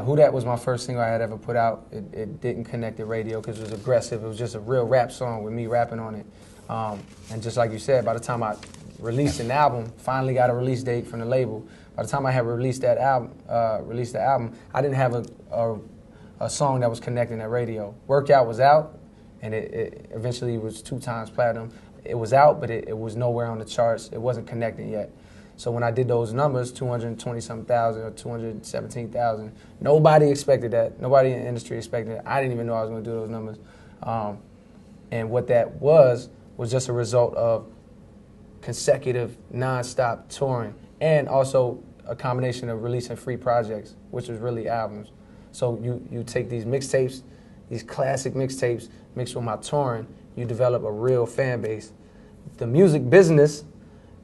Who That was my first single I had ever put out. It didn't connect to radio because it was aggressive. It was just a real rap song with me rapping on it. And just like you said, by the time I released an album, finally got a release date from the label, by the time I had released the album, I didn't have a song that was connecting at radio. Workout was out, and it eventually was 2 times platinum. It was out, but it was nowhere on the charts. It wasn't connecting yet. So when I did those numbers, 220-something thousand or 217,000, nobody expected that. Nobody in the industry expected it. I didn't even know I was going to do those numbers. And what that was just a result of consecutive, nonstop touring, and also a combination of releasing free projects, which was really albums. So you take these mixtapes, these classic mixtapes, mixed with my touring, you develop a real fan base. The music business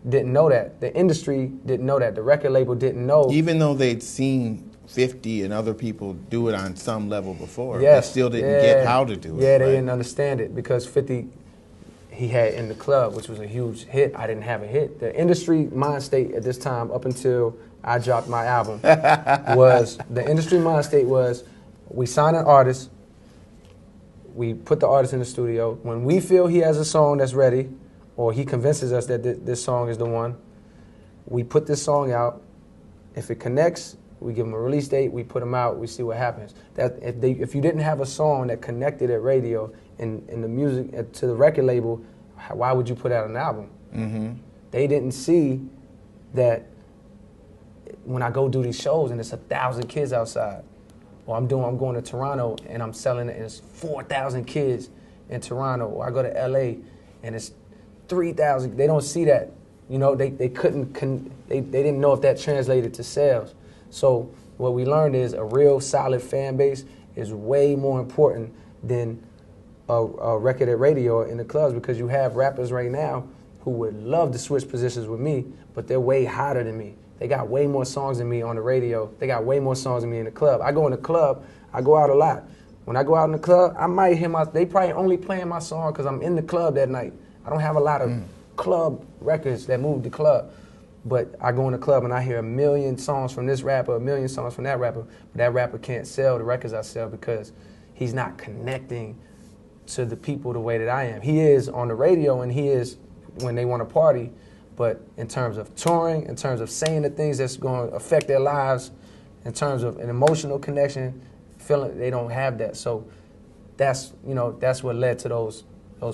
didn't know that. The industry didn't know that. The record label didn't know. Even though they'd seen 50 and other people do it on some level before, yes, they still didn't get how to do it. Yeah, they didn't understand it because 50, he had In the Club, which was a huge hit. I didn't have a hit. The industry mind state at this time, up until I dropped my album, was we sign an artist, we put the artist in the studio. When we feel he has a song that's ready, or he convinces us that this song is the one, we put this song out. If it connects, we give him a release date, we put him out, we see what happens. That if you didn't have a song that connected at radio and the music to the record label, why would you put out an album? Mm-hmm. They didn't see that when I go do these shows and it's 1,000 kids outside, or I'm going to Toronto and I'm selling it and it's 4,000 kids in Toronto, or I go to LA and it's 3,000. They don't see that. You know, they didn't know if that translated to sales. So what we learned is a real solid fan base is way more important than a record at radio or in the clubs, because you have rappers right now who would love to switch positions with me, but they're way hotter than me. They got way more songs than me on the radio. They got way more songs than me in the club. I go in the club, I go out a lot. When I go out in the club, I might hear they probably only playing my song because I'm in the club that night. I don't have a lot of club records that move the club. But I go in the club and I hear 1 million songs from this rapper, 1 million songs from that rapper, but that rapper can't sell the records I sell because he's not connecting to the people the way that I am. He is on the radio and he is when they want to party, but in terms of touring, in terms of saying the things that's going to affect their lives, in terms of an emotional connection, feeling they don't have that. So that's what led to those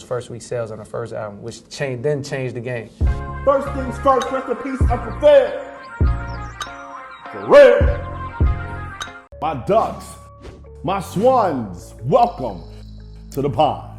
first week sales on the first album, which then changed the game. First things first, rest in peace, Uncle Fed. For real. My ducks, my swans, welcome to the pond.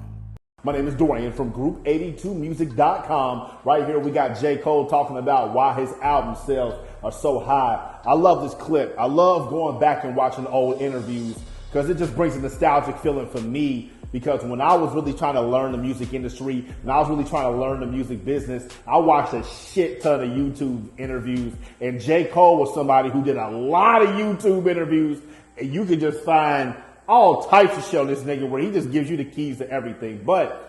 My name is Dorian from Group82Music.com. Right here we got J. Cole talking about why his album sales are so high. I love this clip. I love going back and watching old interviews because it just brings a nostalgic feeling for me. Because when I was really trying to learn the music industry, and I was really trying to learn the music business, I watched a shit ton of YouTube interviews. And J. Cole was somebody who did a lot of YouTube interviews. And you could just find all types of shit on this nigga where he just gives you the keys to everything. But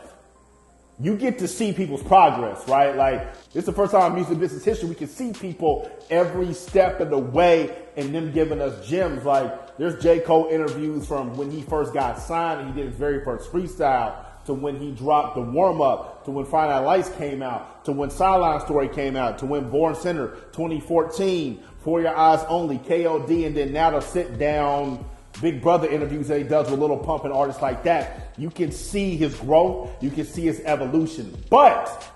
you get to see people's progress, right? Like, this is the first time in music business history we can see people every step of the way and them giving us gems. Like, there's J. Cole interviews from when he first got signed and he did his very first freestyle, to when he dropped the warm-up, to when Finite Lights came out, to when Sideline Story came out, to when Born Center 2014, For Your Eyes Only, KOD, and then now the sit-down Big Brother interviews that he does with Lil Pump and artists like that. You can see his growth. You can see his evolution. But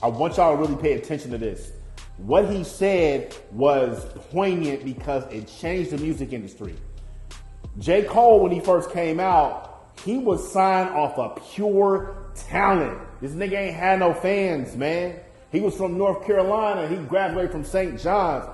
I want y'all to really pay attention to this. What he said was poignant because it changed the music industry. J. Cole, when he first came out, he was signed off of pure talent. This nigga ain't had no fans, man. He was from North Carolina. He graduated from St. John's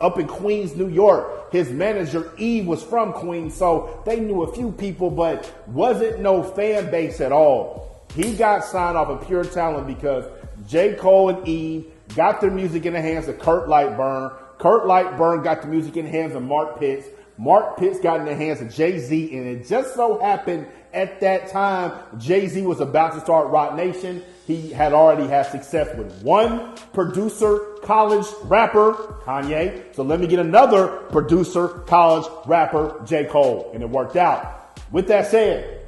up in Queens, New York. His manager, Eve, was from Queens, so they knew a few people, but wasn't no fan base at all. He got signed off of pure talent because J. Cole and Eve got their music in the hands of Kurt Lightburn. Kurt Lightburn got the music in the hands of Mark Pitts. Mark Pitts got in the hands of Jay-Z, and it just so happened at that time, Jay-Z was about to start Roc Nation. He had already had success with one producer, college rapper, Kanye. So let me get another producer, college rapper, J. Cole. And it worked out. With that said,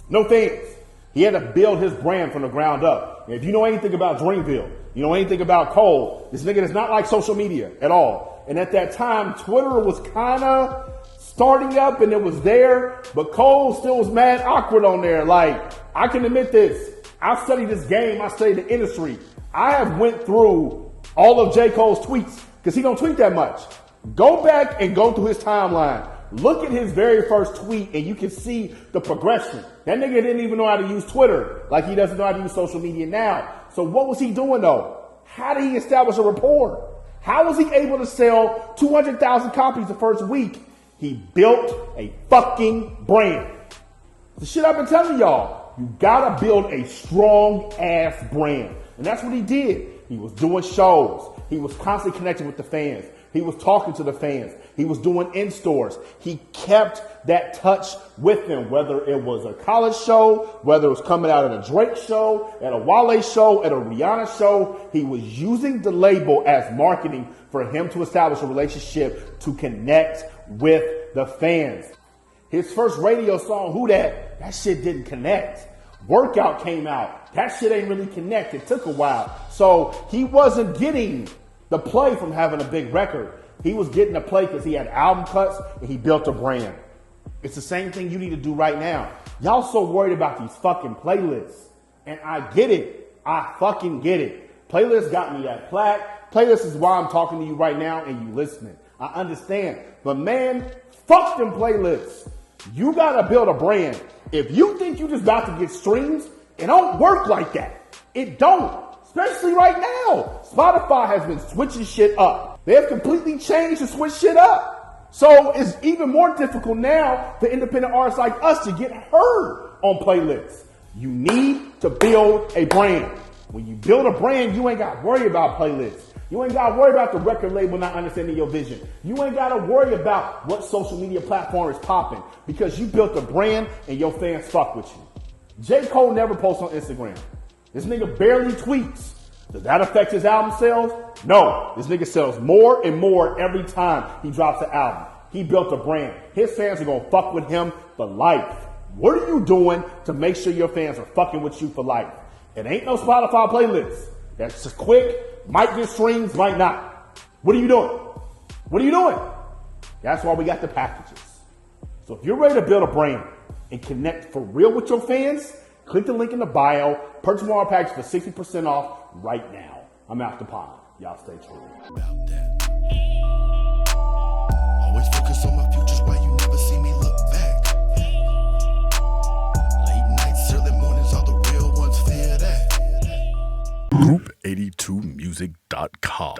no thanks. He had to build his brand from the ground up. And if you know anything about Dreamville, you know anything about Cole, this nigga is not like social media at all. And at that time, Twitter was kind of starting up and it was there, but Cole still was mad awkward on there. Like, I can admit this. I've studied this game. I studied the industry. I have went through all of J. Cole's tweets because he don't tweet that much. Go back and go through his timeline. Look at his very first tweet and you can see the progression. That nigga didn't even know how to use Twitter like he doesn't know how to use social media now. So what was he doing though? How did he establish a rapport? How was he able to sell 200,000 copies the first week? He built a fucking brand. The shit I've been telling y'all, you gotta build a strong ass brand. And that's what he did. He was doing shows. He was constantly connecting with the fans. He was talking to the fans. He was doing in-stores. He kept that touch with them, whether it was a college show, whether it was coming out at a Drake show, at a Wale show, at a Rihanna show. He was using the label as marketing for him to establish a relationship to connect with the fans. His first radio song, Who Dat? That shit didn't connect. Workout came out. That shit ain't really connect. It took a while. So he wasn't getting the play from having a big record. He was getting the play because he had album cuts and he built a brand. It's the same thing you need to do right now. Y'all so worried about these fucking playlists. And I get it. I fucking get it. Playlists got me that plaque. Playlists is why I'm talking to you right now and you listening. I understand. But man, fuck them playlists. You gotta build a brand. If you think you just about to get streams, it don't work like that. It don't. Especially right now. Spotify has been switching shit up. They have completely changed to switch shit up. So it's even more difficult now for independent artists like us to get heard on playlists. You need to build a brand. When you build a brand, you ain't got to worry about playlists. You ain't got to worry about the record label not understanding your vision. You ain't got to worry about what social media platform is popping because you built a brand and your fans fuck with you. J. Cole never posts on Instagram. This nigga barely tweets. Does that affect his album sales? No. This nigga sells more and more every time he drops an album. He built a brand. His fans are going to fuck with him for life. What are you doing to make sure your fans are fucking with you for life? It ain't no Spotify playlist. That's just quick. Might get streams, might not. What are you doing? What are you doing? That's why we got the packages. So if you're ready to build a brand and connect for real with your fans, click the link in the bio. Purchase more package for 60% off right now. I'm out the pod. Y'all stay true. About that. Always focus on my futures while you never see me look back. Late nights, early mornings, all the real ones fear that. Group82music.com.